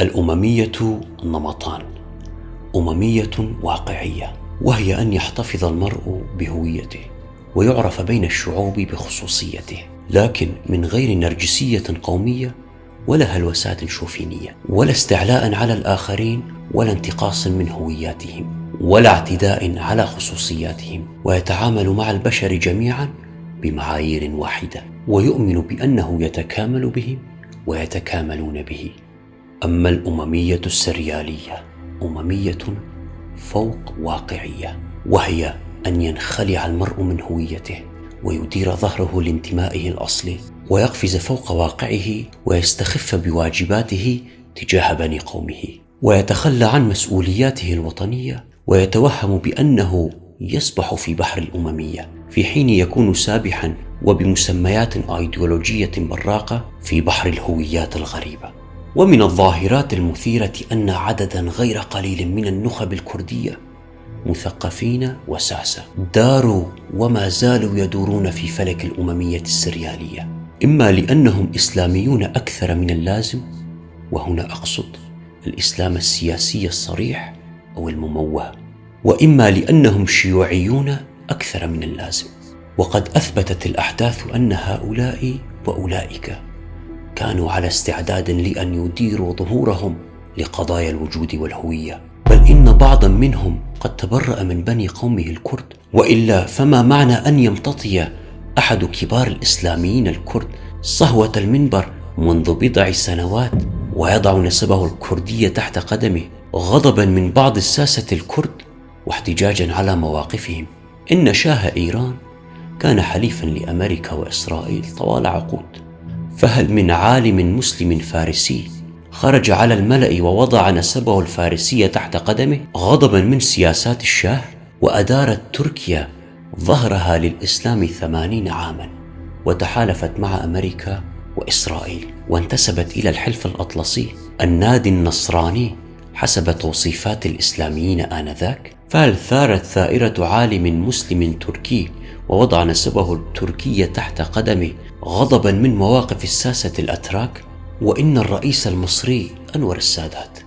الأممية نمطان: أممية واقعية، وهي أن يحتفظ المرء بهويته ويعرف بين الشعوب بخصوصيته، لكن من غير نرجسية قومية ولا هلوسات شوفينية، ولا استعلاء على الآخرين، ولا انتقاص من هوياتهم، ولا اعتداء على خصوصياتهم. ويتعامل مع البشر جميعا بمعايير واحدة، ويؤمن بأنه يتكامل بهم ويتكاملون به. أما الأممية السريالية، أممية فوق واقعية، وهي أن ينخلع المرء من هويته ويدير ظهره لانتمائه الأصلي، ويقفز فوق واقعه ويستخف بواجباته تجاه بني قومه، ويتخلى عن مسؤولياته الوطنية، ويتوهم بأنه يسبح في بحر الأممية، في حين يكون سابحا وبمسميات أيديولوجية براقة في بحر الهويات الغريبة. ومن الظاهرات المثيرة أن عددا غير قليل من النخب الكردية مثقفين وساسة داروا وما زالوا يدورون في فلك الأممية السريالية، إما لأنهم إسلاميون أكثر من اللازم، وهنا أقصد الإسلام السياسي الصريح أو المموه، وإما لأنهم شيوعيون أكثر من اللازم. وقد أثبتت الأحداث أن هؤلاء وأولئك كانوا على استعداد لأن يديروا ظهورهم لقضايا الوجود والهوية، بل إن بعضا منهم قد تبرأ من بني قومه الكرد، وإلا فما معنى أن يمتطي أحد كبار الإسلاميين الكرد صهوة المنبر منذ بضع سنوات ويضع نسبه الكردية تحت قدمه، غضبا من بعض الساسة الكرد واحتجاجا على مواقفهم؟ إن شاه إيران كان حليفا لأمريكا وإسرائيل طوال عقود، فهل من عالم مسلم فارسي خرج على الملأ ووضع نسبه الفارسية تحت قدمه غضبا من سياسات الشاه؟ وأدارت تركيا ظهرها للإسلام 80 عاما، وتحالفت مع أمريكا وإسرائيل، وانتسبت إلى الحلف الأطلسي النادي النصراني حسب توصيفات الإسلاميين آنذاك. فهل ثارت ثائرة عالم مسلم تركي ووضع نسبه التركية تحت قدمه غضبا من مواقف الساسة الأتراك؟ وإن الرئيس المصري أنور السادات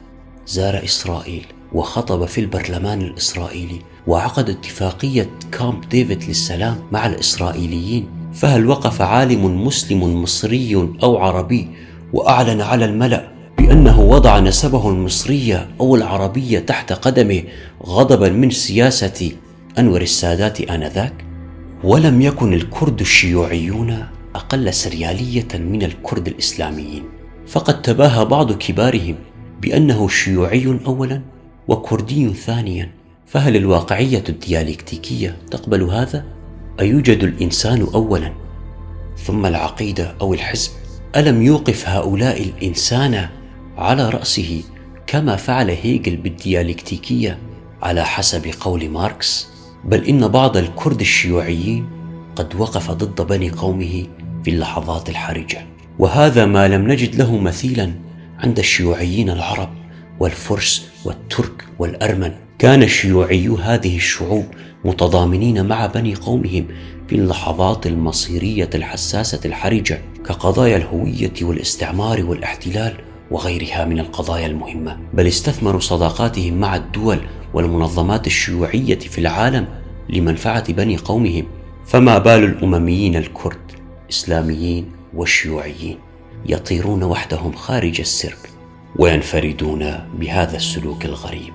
زار إسرائيل وخطب في البرلمان الإسرائيلي وعقد اتفاقية كامب ديفيد للسلام مع الإسرائيليين، فهل وقف عالم مسلم مصري أو عربي وأعلن على الملأ بأنه وضع نسبه المصرية أو العربية تحت قدمه غضبا من سياسة أنور السادات آنذاك؟ ولم يكن الكرد الشيوعيون أقل سريالية من الكرد الإسلاميين، فقد تباهى بعض كبارهم بأنه شيوعي أولا وكردي ثانيا. فهل الواقعية الديالكتيكية تقبل هذا؟ أيوجد الإنسان أولا ثم العقيدة أو الحزب؟ ألم يوقف هؤلاء الإنسان على رأسه كما فعل هيجل بالديالكتيكية على حسب قول ماركس؟ بل إن بعض الكرد الشيوعيين قد وقف ضد بني قومه في اللحظات الحرجة، وهذا ما لم نجد له مثيلا عند الشيوعيين العرب والفرس والترك والأرمن. كان شيوعيو هذه الشعوب متضامنين مع بني قومهم في اللحظات المصيرية الحساسة الحرجة كقضايا الهوية والاستعمار والاحتلال وغيرها من القضايا المهمة، بل استثمروا صداقاتهم مع الدول والمنظمات الشيوعية في العالم لمنفعة بني قومهم. فما بال الأمميين الكرد إسلاميين وشيوعيين يطيرون وحدهم خارج السرب وينفردون بهذا السلوك الغريب؟